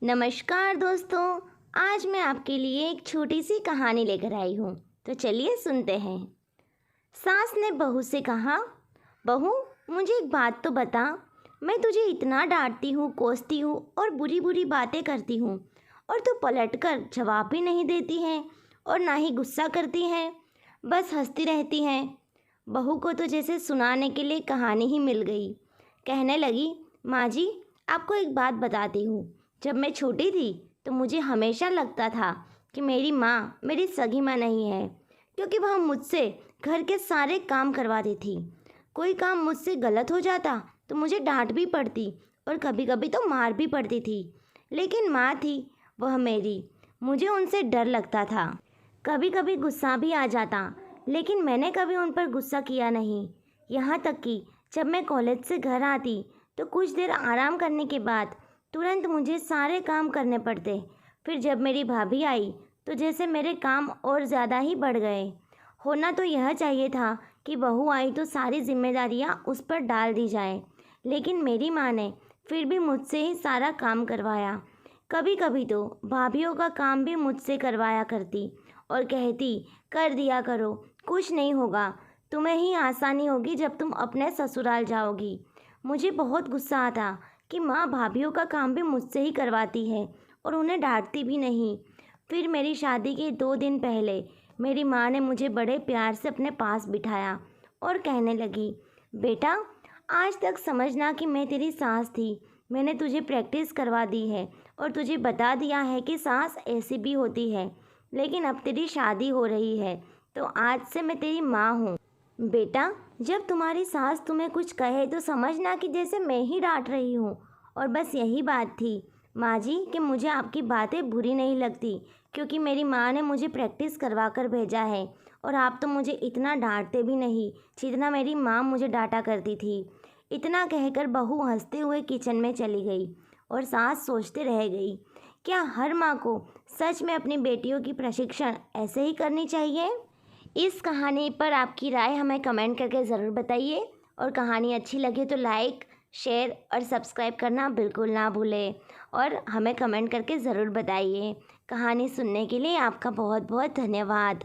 नमस्कार दोस्तों। आज मैं आपके लिए एक छोटी सी कहानी लेकर आई हूँ। तो चलिए सुनते हैं। सास ने बहू से कहा, बहू मुझे एक बात तो बता, मैं तुझे इतना डांटती हूँ, कोसती हूँ और बुरी बुरी बातें करती हूँ और तू पलटकर जवाब भी नहीं देती है और ना ही गुस्सा करती है, बस हंसती रहती है। बहू को तो जैसे सुनाने के लिए कहानी ही मिल गई। कहने लगी, माँ जी आपको एक बात बताती हूँ। जब मैं छोटी थी तो मुझे हमेशा लगता था कि मेरी माँ मेरी सगी माँ नहीं है, क्योंकि वह मुझसे घर के सारे काम करवाती थी। कोई काम मुझसे गलत हो जाता तो मुझे डांट भी पड़ती और कभी कभी तो मार भी पड़ती थी। लेकिन माँ थी वह मेरी, मुझे उनसे डर लगता था। कभी कभी गुस्सा भी आ जाता, लेकिन मैंने कभी उन पर गुस्सा किया नहीं। यहाँ तक कि जब मैं कॉलेज से घर आती तो कुछ देर आराम करने के बाद तुरंत मुझे सारे काम करने पड़ते। फिर जब मेरी भाभी आई तो जैसे मेरे काम और ज़्यादा ही बढ़ गए। होना तो यह चाहिए था कि बहू आई तो सारी जिम्मेदारियां उस पर डाल दी जाए, लेकिन मेरी माँ ने फिर भी मुझसे ही सारा काम करवाया। कभी कभी तो भाभीयों का काम भी मुझसे करवाया करती और कहती, कर दिया करो, कुछ नहीं होगा, तुम्हें ही आसानी होगी जब तुम अपने ससुराल जाओगी। मुझे बहुत गुस्सा आता कि माँ भाभीयों का काम भी मुझसे ही करवाती है और उन्हें डांटती भी नहीं। फिर मेरी शादी के 2 दिन पहले मेरी माँ ने मुझे बड़े प्यार से अपने पास बिठाया और कहने लगी, बेटा आज तक समझना कि मैं तेरी सास थी। मैंने तुझे प्रैक्टिस करवा दी है और तुझे बता दिया है कि सास ऐसी भी होती है। लेकिन अब तेरी शादी हो रही है तो आज से मैं तेरी माँ हूँ। बेटा जब तुम्हारी सास तुम्हें कुछ कहे तो समझना कि जैसे मैं ही डांट रही हूँ। और बस यही बात थी माँ जी कि मुझे आपकी बातें बुरी नहीं लगती, क्योंकि मेरी माँ ने मुझे प्रैक्टिस करवा कर भेजा है और आप तो मुझे इतना डांटते भी नहीं जितना मेरी माँ मुझे डांटा करती थी। इतना कहकर बहू हंसते हुए किचन में चली गई और सास सोचते रह गई, क्या हर माँ को सच में अपनी बेटियों की प्रशिक्षण ऐसे ही करनी चाहिए? इस कहानी पर आपकी राय हमें कमेंट करके ज़रूर बताइए और कहानी अच्छी लगे तो लाइक, शेयर और सब्सक्राइब करना बिल्कुल ना भूलें और हमें कमेंट करके ज़रूर बताइए। कहानी सुनने के लिए आपका बहुत बहुत धन्यवाद।